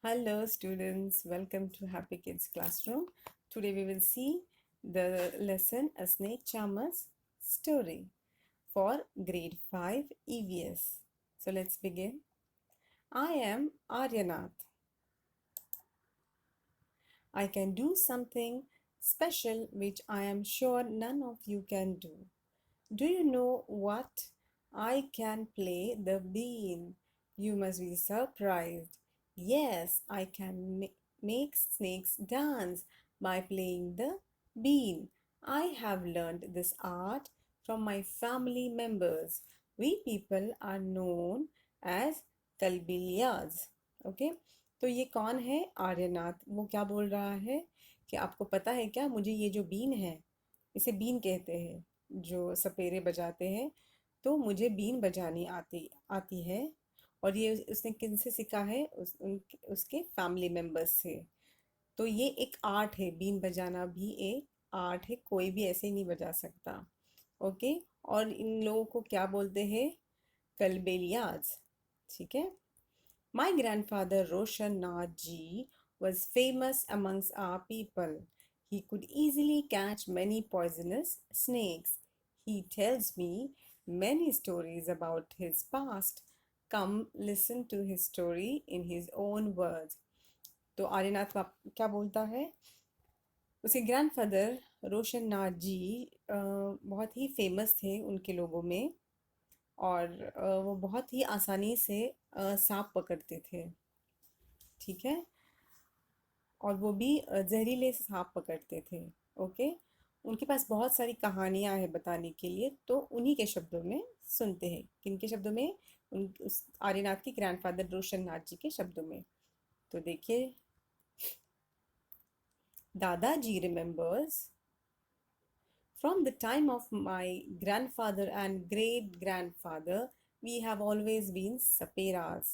Hello students, welcome to Happy Kids Classroom. Today we will see the lesson A Snake Charmer's Story for grade 5 EVS. So let's begin. I am Aryanath. I can do something special which I am sure none of you can do. Do you know what? I can play the bean. You must be surprised. Yes, I can make snakes dance by playing the bean. I have learned this art from my family members. We people are known as Kalbilias. Okay? तो ये कौन है? आर्यनाथ। वो क्या बोल रहा है कि आपको पता है क्या, मुझे ये जो बीन है, इसे बीन कहते हैं, जो सपेरे बजाते हैं, तो मुझे बीन बजानी आती आती है। और ये उसने किन से सीखा है? उसके फैमिली मेम्बर्स से। तो ये एक आर्ट है, बीन बजाना भी एक आर्ट है, कोई भी ऐसे ही नहीं बजा सकता। ओके। और इन लोगों को क्या बोलते हैं? कलबेलियाज। ठीक है। My grandfather Roshan Nath ji was famous amongst our people. He could easily catch many poisonous snakes. He tells me many stories about his past. Come listen to his story in his own words. तो आर्यनाथ क्या बोलता है? उसके grandfather रोशन नाथ जी बहुत ही famous थे उनके लोगों में। और वो बहुत ही आसानी से सांप पकड़ते थे। ठीक है। और वो भी जहरीले सांप पकड़ते थे। ओके। उनके पास बहुत सारी कहानियां हैं बताने के लिए, तो उन्हीं के शब्दों में सुनते हैं। किनके शब्दों में? उस आर्यनाथ के ग्रैंडफादर रोशन नाथ जी के शब्दों में। तो देखिए, दादाजी remembers from the time of my grandfather and great grandfather, we have always been saperas,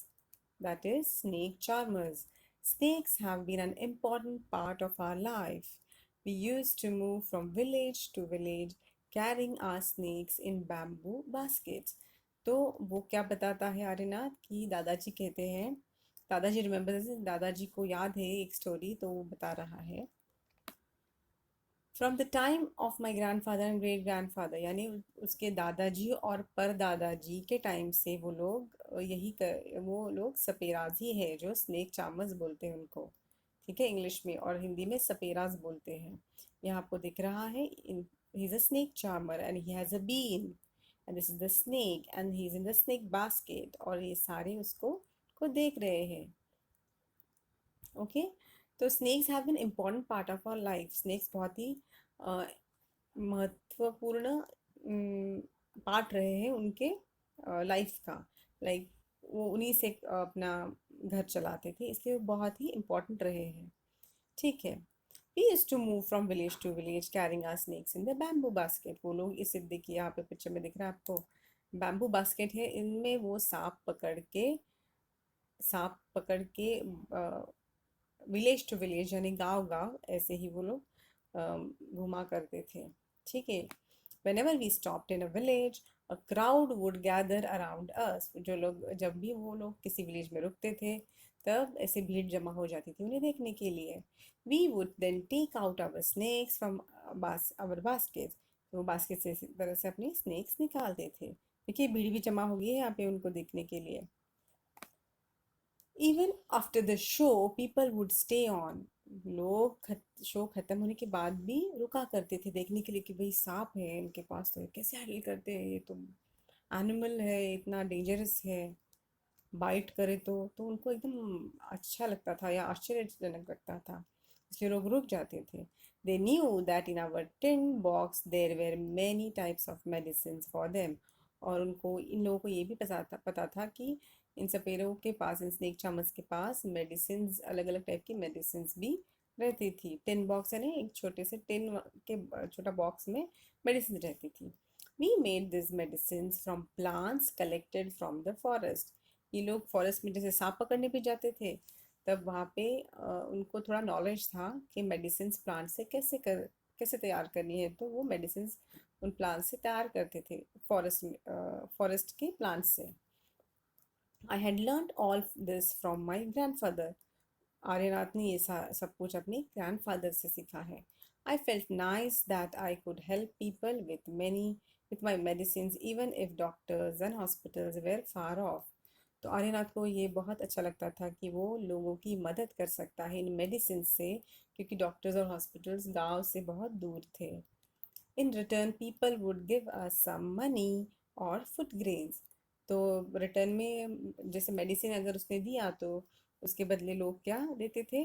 that is, snake charmers. Snakes have been an important part of our life. We used to move from village to village carrying our snakes in bamboo baskets. तो वो क्या बताता है आर्यनाथ कि दादाजी कहते हैं, दादाजी रिमेम्बर, दादाजी को याद है एक स्टोरी, तो वो बता रहा है from the time of my grand father and great grand father, यानी उसके दादाजी और परदादाजी के टाइम से वो लोग वो लोग सपेराज ही है, जो स्नेक चार्मर्स बोलते हैं उनको। ठीक है, इंग्लिश में और हिंदी में सपेराज बोलते हैं। यहाँ आपको दिख रहा है, he is a snake charmer and he has a been and this is the snake and he is in the snake basket. और ये सारे उसको को देख रहे हैं। ओके। तो snakes have been important part of our life. Snakes बहुत ही महत्वपूर्ण पार्ट रहे हैं उनके लाइफ का। लाइक वो उन्हीं से अपना घर चलाते थे, इसलिए वो बहुत ही इम्पोर्टेंट रहे हैं। ठीक है। We used to move from village to village carrying our snakes in the bamboo basket. वो लोग, इसे देखिए यहाँ पे पिक्चर में दिख रहा है आपको, बैम्बू बास्केट है, इनमें वो सांप पकड़ के विलेज टू विलेज, यानी गांव गांव ऐसे ही वो लोग घुमा करते थे। ठीक है। Whenever we stopped in a village, a crowd would gather around us. जो लोग, जब भी वो लोग किसी विलेज में रुकते थे, तब ऐसे भीड़ जमा हो जाती थी उन्हें देखने के लिए। We would then take out our snakes from our baskets. तो वो बास्केट से इसी तरह से अपनी स्नेक्स निकालते थे। देखिए, भीड़ भी जमा हो गई है यहाँ पे उनको देखने के लिए। Even after the show people would stay on. लोग शो खत्म होने के बाद भी रुका करते थे देखने के लिए कि भाई सांप है इनके पास, तो ये कैसे हैंडल करते हैं, ये तो एनिमल है, इतना डेंजरस है, बाइट करे तो उनको एकदम अच्छा लगता था या आश्चर्यजनक लगता था, इसलिए लोग रुक जाते थे। They knew that in our tin box there were many types of medicine for them. और उनको, इन लोगों को ये भी पता था कि इन सपेरों के पास, इन स्नेक चामर्स के पास मेडिसिन, अलग अलग टाइप की मेडिसिन भी रहती थी। टिन बॉक्स है ना, एक छोटे से टिन के छोटा बॉक्स में मेडिसिन रहती थी। We made this medicine from plants collected from the forest. ये लोग फॉरेस्ट में जैसे सांप पकड़ने भी जाते थे, तब वहाँ पे उनको थोड़ा नॉलेज था कि मेडिसिन प्लांट से कैसे तैयार करनी है, तो वो मेडिसिन उन प्लांट से तैयार करते थे, फॉरेस्ट के प्लांट से। I had learned all this from my grandfather. Aryanath ने ये सब कुछ अपने ग्रैंडफादर से सीखा है. I felt nice that I could help people with my medicines even if doctors and hospitals were far off. तो आर्यनाथ को ये बहुत अच्छा लगता था कि वो लोगों की मदद कर सकता है इन मेडिसिन से, क्योंकि डॉक्टर्स और हॉस्पिटल्स गांव से बहुत दूर थे. In return people would give us some money और फूड ग्रेन्स. तो रिटर्न में जैसे मेडिसिन अगर उसने दिया तो उसके बदले लोग क्या देते थे?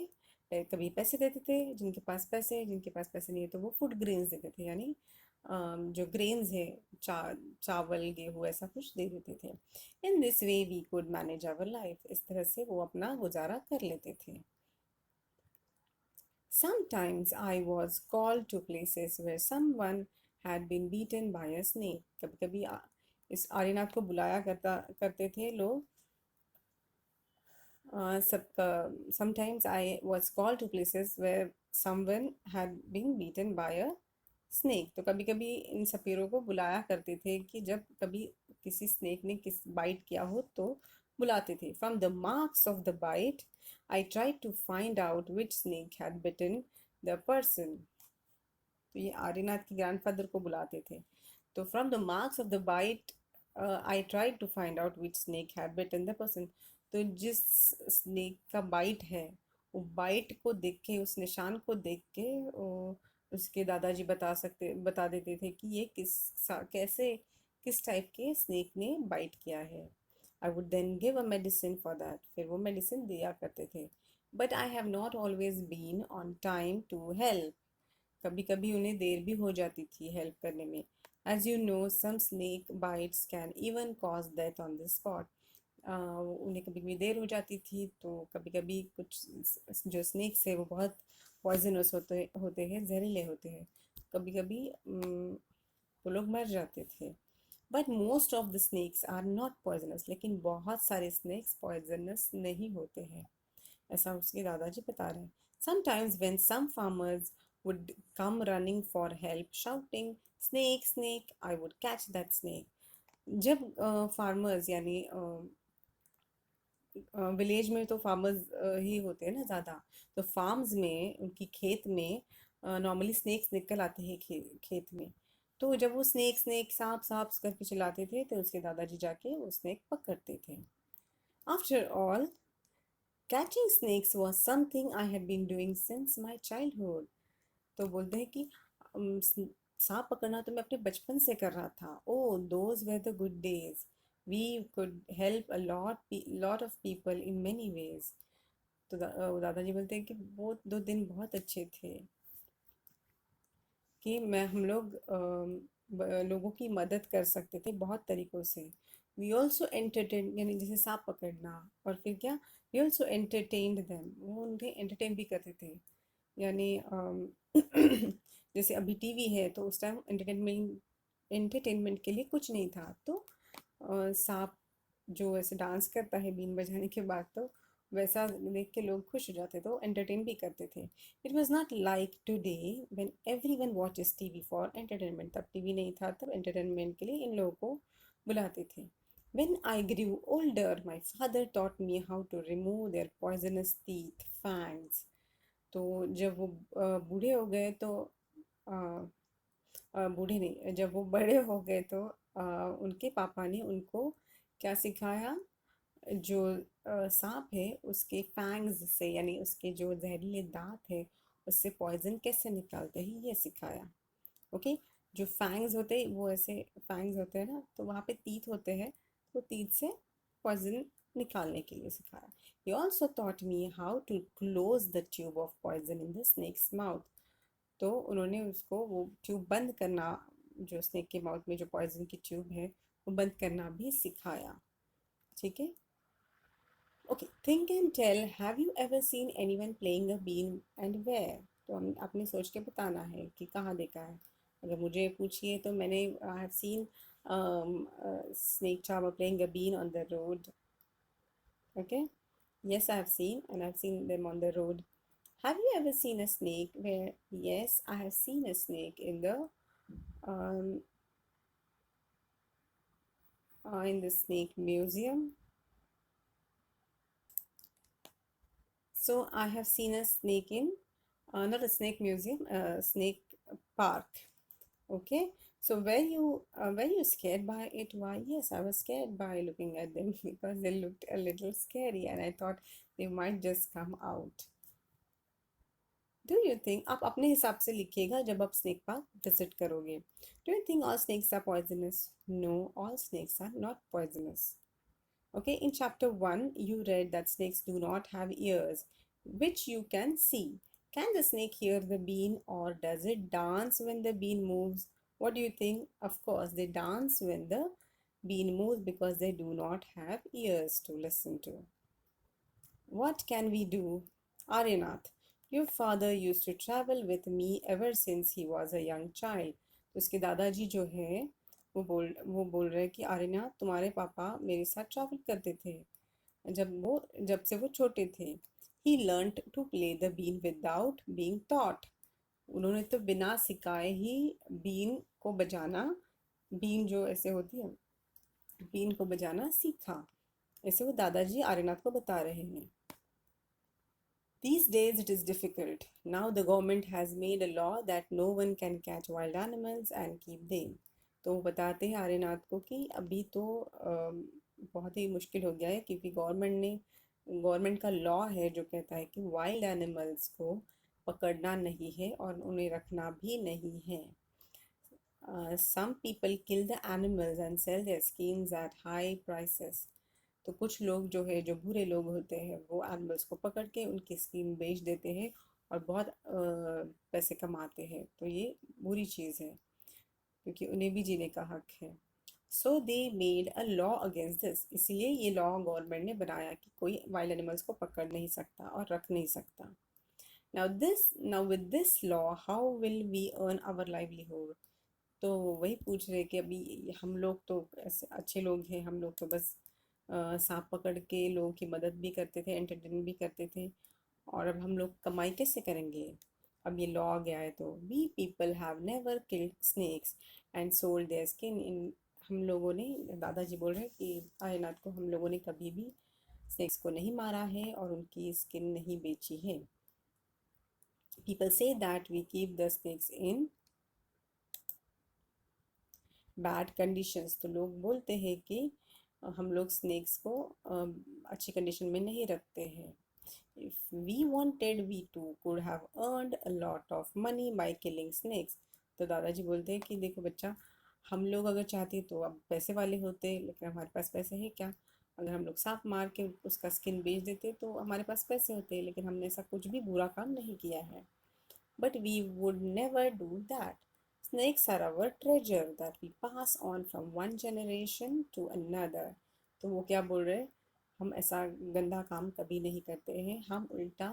कभी पैसे देते थे, जिनके पास पैसे नहीं है तो वो फूड ग्रेन्स देते थे, यानी जो ग्रेन्स है, चावल गेहूँ ऐसा कुछ दे देते थे. In this way we could manage our life. इस तरह से वो अपना गुजारा कर लेते थे. Sometimes I was called to places where someone had been beaten by a snake. कभी कभी इस आर्यनाथ को बुलाया करते थे लोग. Sometimes I was called to places where someone had been beaten by a snake. तो कभी कभी इन सपेरों को बुलाया करते थे कि जब कभी किसी स्नेक ने किस बाइट किया हो तो बुलाते थे. From the marks of the bite, I tried to find out which snake had bitten the person. तो ये आर्यनाथ के ग्रैंडफादर को बुलाते थे. तो from the marks of the bite I tried to find out which snake had bitten the person. तो जिस snake का बाइट है, वो बाइट को देख के, उस निशान को देख के उसके दादाजी बता देते थे कि ये कैसे किस टाइप के स्नेक ने बाइट किया है. I would then give a medicine for that. फिर वो मेडिसिन दिया करते थे. But I have not always been on time to help. कभी कभी उन्हें देर भी हो जाती थी हेल्प करने में. As you know some snake bites can even cause death on the spot. उन्हें कभी कभी देर हो जाती थी, तो कभी कभी कुछ जो स्नेक्स है वो बहुत पॉइजनस होते हैं, जहरीले होते हैं. कभी कभी वो लोग मर जाते थे. But most of the snakes are not poisonous. लेकिन बहुत सारे स्नेक्स पॉइजनस नहीं होते हैं, ऐसा उसके दादाजी बता रहे हैं. Sometimes when some farmers would come running for help shouting snake snake, I would catch that snake. जब फार्मर्स यानी विलेज में तो फार्मर्स ही होते हैं ना ज़्यादा. तो फार्म्स में, उनकी खेत में नॉर्मली स्नेक्स निकल आते हैं खेत में. तो जब वो स्नेक स्नेक सांप सांप करके चिल्लाते थे तो उसके दादाजी जाके वो स्नेक पकड़ते थे. After all, catching snakes was something I had been doing since my childhood. तो बोलते हैं कि सांप पकड़ना तो मैं अपने बचपन से कर रहा था. Oh those were the good days. We could help a lot of people in many ways. तो दादाजी बोलते हैं कि वो दो दिन बहुत अच्छे थे कि मैं हम लोग लोगों की मदद कर सकते थे बहुत तरीक़ों से. वी ऑल्सो एंटरटेन, यानी जैसे सांप पकड़ना, और फिर क्या, वी ऑल्सो एंटरटेन्ड देम. वो उन्हें एंटरटेन भी करते थे. यानी जैसे अभी टीवी है तो उस टाइम एंटरटेनमेंट के लिए कुछ नहीं था. तो सांप जो ऐसे डांस करता है बीन बजाने के बाद, तो वैसा देख के लोग खुश हो जाते, तो एंटरटेन भी करते थे. It was not like today when everyone watches TV for entertainment. तब टीवी नहीं था, तब एंटरटेनमेंट के लिए इन लोगों को बुलाते थे. When I grew older, my father taught me how to remove their poisonous teeth, fangs. तो जब वो बूढ़े हो गए तो अ, बूढ़े नहीं, जब वो बड़े हो गए तो उनके पापा ने उनको क्या सिखाया? जो सांप है उसके फैंग्स से, यानी उसके जो जहरीले दांत है, उससे पॉइजन कैसे निकालते हैं ये सिखाया. ओके. जो फैंग्स होते हैं वो ऐसे फैंग्स होते हैं ना, तो वहाँ पे तीत होते हैं, तो तीत से पॉइजन निकालने के लिए सिखाया. He also taught me how to close the tube of poison in the snake's mouth. तो उन्होंने उसको वो ट्यूब बंद करना, जो स्नेक के माउथ में जो पॉइजन की ट्यूब है वो बंद करना भी सिखाया. ठीक है. Okay. Think and tell, have you ever seen anyone playing a been and where. तो हम आपने सोच के बताना है कि कहाँ देखा है. अगर मुझे पूछिए तो मैंने I have seen snake charmer playing a bean on the road. Okay. Yes, I have seen, and I've seen them on the road. Have you ever seen a snake where? Yes, I have seen a snake um, in the snake museum. So I have seen a snake in, not a snake museum, a snake park. Okay. So were you scared by it? Why, yes, I was scared by looking at them because they looked a little scary and I thought they might just come out. Do you think, आप अपने हिसाब से लिखिएगा जब आप snake park visit करोगे. Do you think all snakes are poisonous? No, all snakes are not poisonous. Okay, in chapter 1 you read that snakes do not have ears which you can see. Can the snake hear the bean, or does it dance when the bean moves? What do you think? Of course they dance when the bean moves because they do not have ears to listen to. What can we do? Aryanath, your father used to travel with me ever since he was a young child. तो उसके दादाजी जो है वो बोल रहे हैं कि आर्यनाथ, तुम्हारे पापा मेरे साथ ट्रैवल करते थे जब से वो छोटे थे. He learnt to play the bean without being taught. उन्होंने तो बिना सिखाए ही बीन को बजाना, बीन जो ऐसे होती है, बीन को बजाना सीखा. ऐसे वो दादाजी आर्यनाथ को बता रहे हैं. These days it is difficult. Now the government has made a law that no one can catch wild animals and keep them. तो बताते हैं आर्यनाथ को कि अभी तो बहुत ही मुश्किल हो गया है क्योंकि गवर्नमेंट का लॉ है जो कहता है कि वाइल्ड एनिमल्स को पकड़ना नहीं है और उन्हें रखना भी नहीं है. Some people kill the animals and sell their skins at high prices. तो कुछ लोग जो है, जो बुरे लोग होते हैं, वो एनिमल्स को पकड़ के उनकी स्किन बेच देते हैं और बहुत पैसे कमाते हैं. तो ये बुरी चीज़ है क्योंकि उन्हें भी जीने का हक है. So they made a law against this. इसलिए ये लॉ गवर्नमेंट ने बनाया कि कोई वाइल्ड एनिमल्स को पकड़ नहीं सकता और रख नहीं सकता. Now with this law how will we earn our livelihood. तो वही पूछ रहे कि अभी हम लोग तो ऐसे अच्छे लोग हैं, हम लोग तो बस सांप पकड़ के लोगों की मदद भी करते थे, एंटरटेन भी करते थे, और अब हम लोग कमाई कैसे करेंगे? अब ये लॉ आ गया है. तो we people have never killed snakes and sold their skin in. हम लोगों ने, दादाजी बोल रहे हैं कि आयनाथ को, हम लोगों ने कभी भी स्नेक्स को नहीं मारा है और उनकी स्किन नहीं बेची है. पीपल से that we keep the snakes in bad conditions. तो लोग बोलते हैं कि हम लोग स्नेक्स को अच्छी कंडीशन में नहीं रखते हैं. If we wanted we too could have earned a lot of money by killing snakes. तो दादाजी बोलते हैं कि देखो बच्चा, हम लोग अगर चाहते तो अब पैसे वाले होते, लेकिन हमारे पास पैसे हैं क्या? अगर हम लोग सांप मार के उसका स्किन बेच देते तो हमारे पास पैसे होते, लेकिन हमने ऐसा कुछ भी बुरा काम नहीं किया है. But we would never do that. Snakes are our treasure that we pass on from one generation to another. तो वो क्या बोल रहे हैं? हम ऐसा गंदा काम कभी नहीं करते हैं, हम उल्टा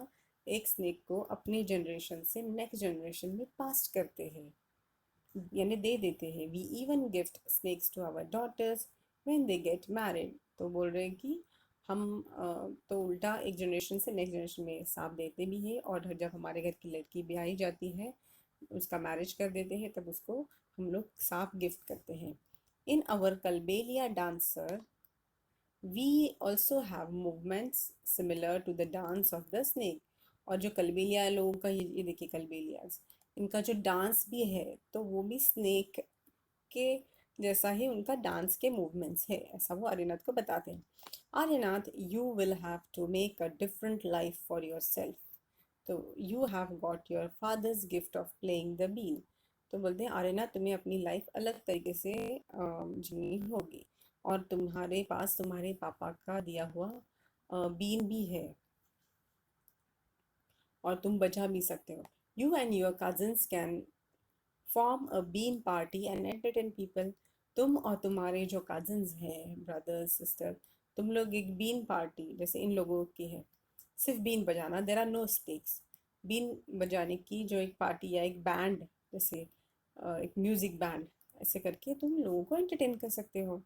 एक स्नेक को अपनी जनरेशन से नेक्स्ट जनरेशन में पास करते हैं, यानी दे देते हैं. We even gift snakes to our daughters when they get married. तो बोल रहे हैं कि हम तो उल्टा एक जनरेशन से नेक्स्ट जनरेशन में सांप देते भी हैं, और जब हमारे घर की लड़की ब्याही जाती है, उसका मैरिज कर देते हैं, तब उसको हम लोग सांप गिफ्ट करते हैं. In our Kalbelia dancer we also have movements similar to the dance of the snake. और जो कलबेलिया लोगों का, ये देखिए कलबेलियाज, इनका जो डांस भी है तो वो भी स्नेक के जैसा ही उनका डांस के मूवमेंट्स है, ऐसा वो आर्यनाथ को बताते हैं. Aryanath, you will have to make a different life for yourself. तो you have got your father's gift of playing the been. तो बोलते हैं आर्यनाथ, तुम्हें अपनी लाइफ अलग तरीके से जीनी होगी, और तुम्हारे पास तुम्हारे पापा का दिया हुआ बीन भी है और तुम बचा भी सकते हो. You and your cousins can form a been party and entertain people. तुम और तुम्हारे जो कजिन्स हैं, ब्रदर्स सिस्टर, तुम लोग एक बीन पार्टी जैसे इन लोगों की है, सिर्फ बीन बजाना, देर आर नो स्टेक्स. बीन बजाने की जो एक पार्टी या एक बैंड, जैसे एक म्यूज़िक बैंड, ऐसे करके तुम लोगों को एंटरटेन कर सकते हो.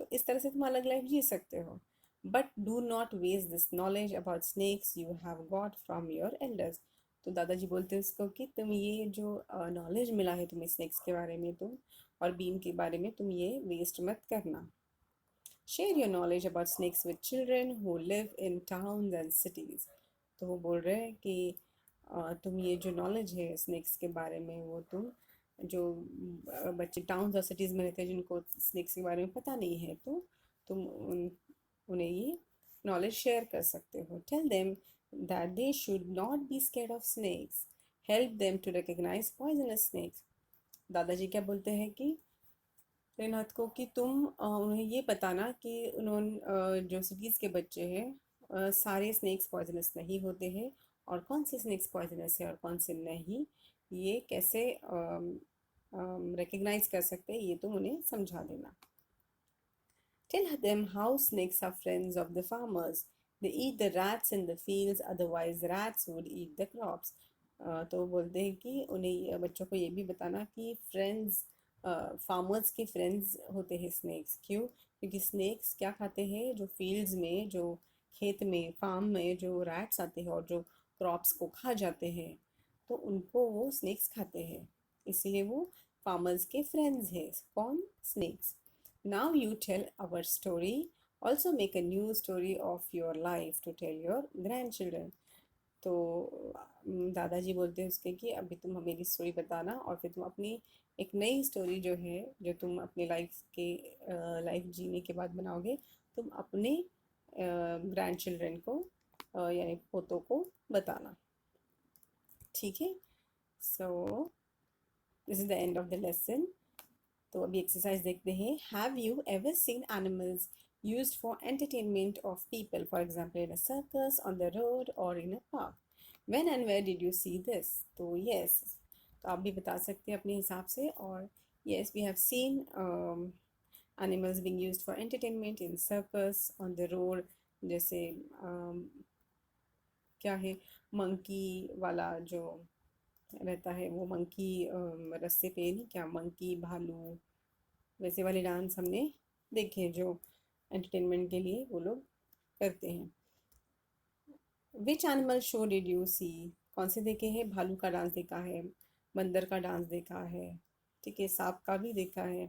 तो इस तरह से तुम अलग लाइफ जी सकते हो. But do not waste this knowledge about snakes you have got from your elders. तो दादाजी बोलते हैं उसको कि तुम ये जो नॉलेज मिला है तुम्हें स्नेक्स के बारे में, तुम और बीन के बारे में, तुम ये वेस्ट मत करना. Share your knowledge about snakes with children who live in towns and cities. तो वो बोल रहे हैं कि तुम ये जो नॉलेज है स्नेक्स के बारे में वो तुम जो बच्चे टाउन्स और सिटीज़ में रहते हैं जिनको स्नेक्स के बारे में पता नहीं है तो तुम उन्हें ये नॉलेज शेयर कर सकते हो. Tell them that they should not be scared of snakes. Help them to recognise poisonous snakes. दादाजी क्या बोलते हैं कि रिनात को कि तुम उन्हें ये बताना कि उन्होंने जो सिटीज़ के बच्चे हैं सारे स्नेक्स पॉइजनस नहीं होते हैं और कौन से स्नेक्स पॉइजनस है और कौन से नहीं, ये कैसे रिकग्नाइज कर सकते हैं ये तुम उन्हें समझा देना. Tell them how snakes are friends of the farmers. They eat the rats in the fields, otherwise rats would eat the crops. तो बोलते हैं कि उन्हें बच्चों को ये भी बताना कि फ्रेंड्स फार्मर्स के फ्रेंड्स होते हैं स्नेक्स. क्यों? क्योंकि स्नेक्स क्या खाते हैं, जो फील्ड्स में जो खेत में फार्म में जो रैट्स आते हैं और जो क्रॉप्स को खा जाते हैं तो उनको वो स्नेक्स खाते हैं, इसलिए वो फार्मर्स के फ्रेंड्स हैं. कौन? Snacks. Now you tell our story. Also make a new story of your life to tell your grandchildren. तो दादाजी बोलते हैं उसके कि अभी तुम हमें मेरी स्टोरी बताना और फिर तुम अपनी एक नई स्टोरी जो है जो तुम अपने लाइफ जीने के बाद बनाओगे तुम अपने ग्रैंड चिल्ड्रन को यानी पोतों को बताना. ठीक है. So this is the end of the lesson. तो अभी एक्सरसाइज देखते हैं. Have you ever scene animals used for entertainment of people, for example in a circus, on the road or in a park? When and where did you see this? तो yes, तो आप भी बता सकते हैं अपने हिसाब से. और yes, we have seen animals being used for entertainment in circus, on the road, जैसे क्या है मंकी वाला जो रहता है वो मंकी रस्से पे नहीं, क्या मंकी भालू वैसे वाले डांस हमने देखे जो एंटरटेनमेंट के लिए वो लोग करते हैं. Which animal show did you see? कौन से देखे हैं? भालू का डांस देखा है, बंदर का डांस देखा है, ठीक है, सांप का भी देखा है.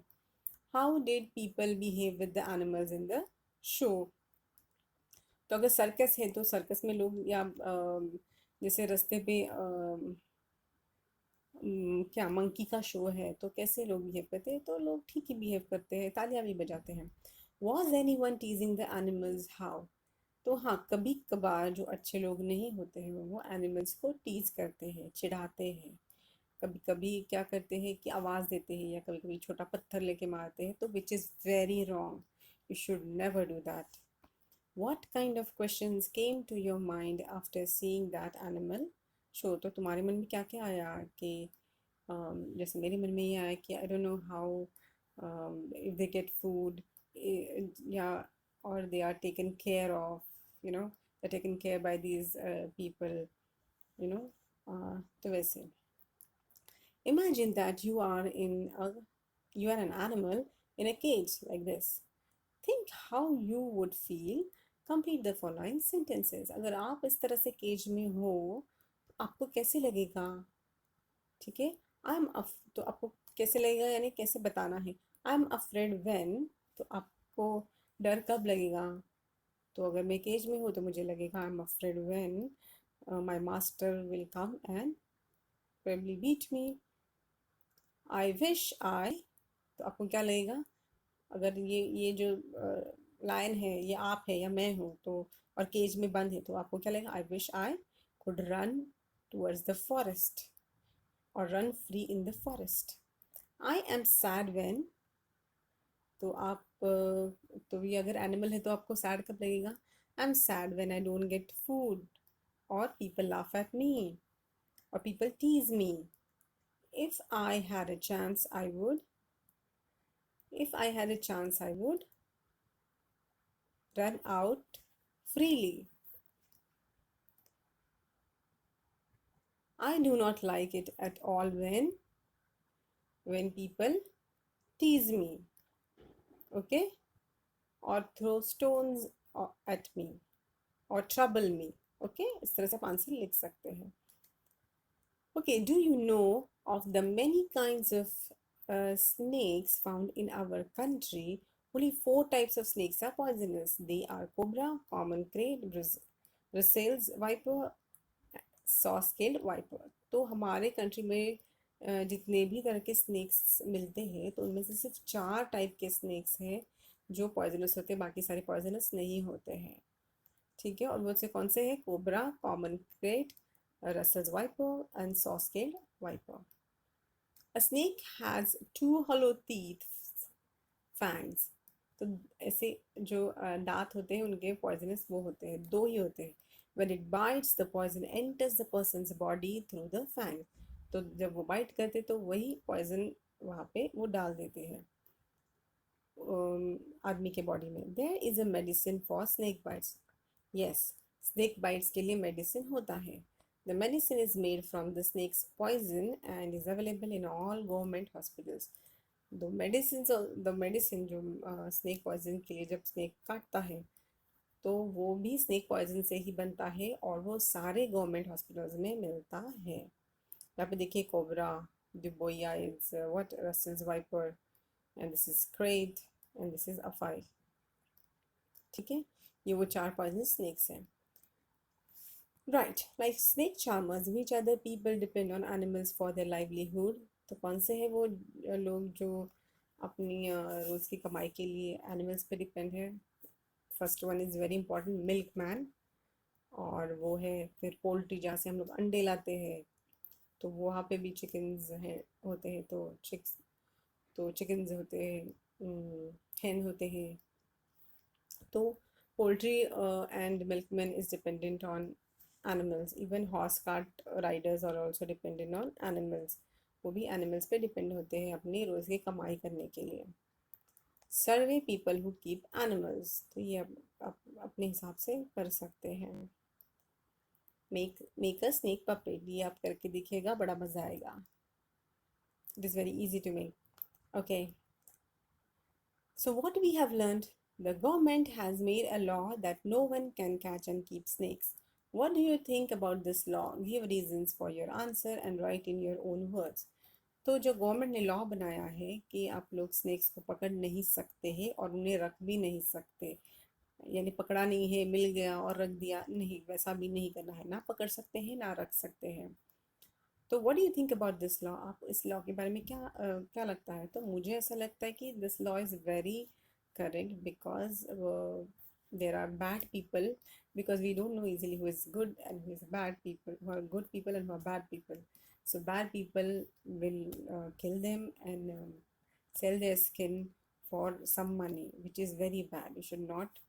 How did people behave with the animals in the show? तो अगर सर्कस है तो सर्कस में लोग या जैसे रास्ते पे क्या मंकी का शो है तो कैसे लोग बिहेव करते हैं? तो लोग ठीक ही बिहेव करते हैं, तालियां भी बजाते हैं. Was any one टीजिंग the animals? How? तो हाँ, कभी कभार जो अच्छे लोग नहीं होते हैं वो एनिमल्स को टीज करते हैं, चिढ़ाते हैं. कभी कभी क्या करते हैं कि आवाज़ देते हैं या कभी कभी छोटा पत्थर लेके मारते हैं, तो which is very wrong. You should never do that. What kind of questions came to your mind after seeing that animal show? तो तुम्हारे मन में क्या क्या आया कि जैसे मेरे मन में ये आया कि I don't know how if they get food, या or they are taken care of, you know, they're taken care by these people, you know. तो वैसे imagine that you are an animal in a cage like this. Think how you would feel. Complete the following sentences. अगर आप इस तरह से cage में हो आपको कैसे लगेगा? ठीक है. तो आपको कैसे लगेगा यानी कैसे बताना है. आई एम अफ्रेड व्हेन, तो आपको डर कब लगेगा? तो अगर मैं केज में हूँ तो मुझे लगेगा I am afraid when my master will come and probably beat me. I wish I, तो आपको क्या लगेगा? अगर ये जो लायन है ये आप है या मैं हूँ तो और केज में बंद है तो आपको क्या लगेगा? I wish I could run towards the forest और run free in the forest. I am sad when, तो आप तो ये अगर एनिमल है तो आपको सैड कब लगेगा? I am sad when I don't get food और पीपल लाफ एट मी और people tease me. If I had a chance I would, if I had a chance I would run out freely. I do not like it at all when people tease me, okay, or throw stones at me or trouble me. Okay, इस तरह से आप answer लिख सकते हैं. Okay, do you know of the many kinds of snakes found in our country? Only 4 types of snakes are poisonous. They are cobra, common crate, Brussels viper, saw scaled viper. तो हमारे country में जितने भी तरह के snacks मिलते हैं तो उनमें से सिर्फ 4 टाइप के स्नेक्स हैं जो पॉइजनस होते हैं, बाकी सारे पॉइजनस नहीं होते हैं। ठीक है, और वो से कौन से हैं? Cobra, common crate, Russell's viper and saw scaled viper. A snake has 2 hollow teeth fangs. तो ऐसे जो दांत होते हैं उनके पॉइजनस वो होते हैं, 2 ही होते हैं। When it bites, the poison enters the person's body through the fang. तो जब वो बाइट करते तो वही पॉइजन वहाँ पे वो डाल देते हैं आदमी के बॉडी में। There is a medicine for snake bites. Yes, snake bites के लिए मेडिसिन होता है। The medicine is made from the snakes poison and is available in all government hospitals. The medicine जो स्नेक पॉइजन के लिए जब snake काटता है तो वो भी स्नेक पॉइजन से ही बनता है और वो सारे गवर्नमेंट हॉस्पिटल्स में मिलता है। यहाँ पे देखिए cobra, daboia is what, Russell's viper, and this is krait, and this is अफाई। ठीक है, ये वो 4 पॉइजन स्नेक्स हैं। Right, like snake charmers which other people depend on animals for their livelihood. तो कौन से हैं वो लोग जो अपनी रोज़ की कमाई के लिए एनिमल्स पे डिपेंड है? First one is very important, milk man. और वो है फिर पोल्ट्री, जहाँ से हम लोग अंडे लाते हैं, तो वहाँ पे भी चिकन्स हैं होते हैं। तो चिकन्स होते हैं, hen होते हैं। तो poultry and milkman is dependent on animals. Even horse cart riders are also dependent on animals. वो भी एनिमल्स पे डिपेंड होते हैं अपनी रोज़ की कमाई करने के लिए। सर्वे पीपल हु कीप एनिमल्स, तो ये आप अपने हिसाब से कर सकते हैं। मेक अ स्नेक पपेट, ये आप करके देखिएगा, बड़ा मज़ा आएगा। It is very easy to make. Okay, so what we have learned, the government has made a law that no one can catch and keep snakes. What do you think about this law? Give reasons for your answer and write in your own words. तो जो government ने law बनाया है कि आप लोग snacks को पकड़ नहीं सकते हैं और उन्हें रख भी नहीं सकते, यानी पकड़ा नहीं है, मिल गया और रख दिया, नहीं, वैसा भी नहीं करना है। ना पकड़ सकते हैं ना रख सकते हैं। तो what do you think about this law? आप इस लॉ के बारे में क्या लगता है? तो मुझे ऐसा लगता है कि this law is very correct because there are bad people, because we don't know easily who is good and who is bad people, who are good people and who are bad people. So bad people will kill them and sell their skin for some money, which is very bad. You should not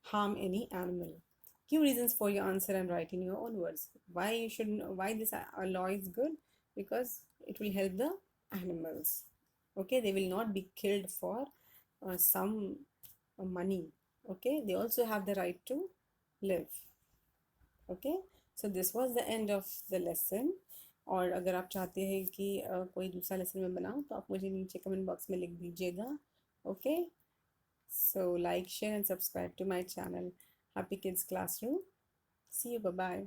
harm any animal. Give reasons for your answer and write in your own words. Why you should, why this law is good? Because it will help the animals. Okay, they will not be killed for some money. Okay, they also have the right to live. Okay, so this was the end of the lesson. और अगर आप चाहते हैं कि कोई दूसरा lesson में बनाऊँ तो आप मुझे नीचे कमेंट बॉक्स में लिख दीजिएगा। Okay, so like, share and subscribe to my channel, Happy Kids Classroom. See you, bye bye.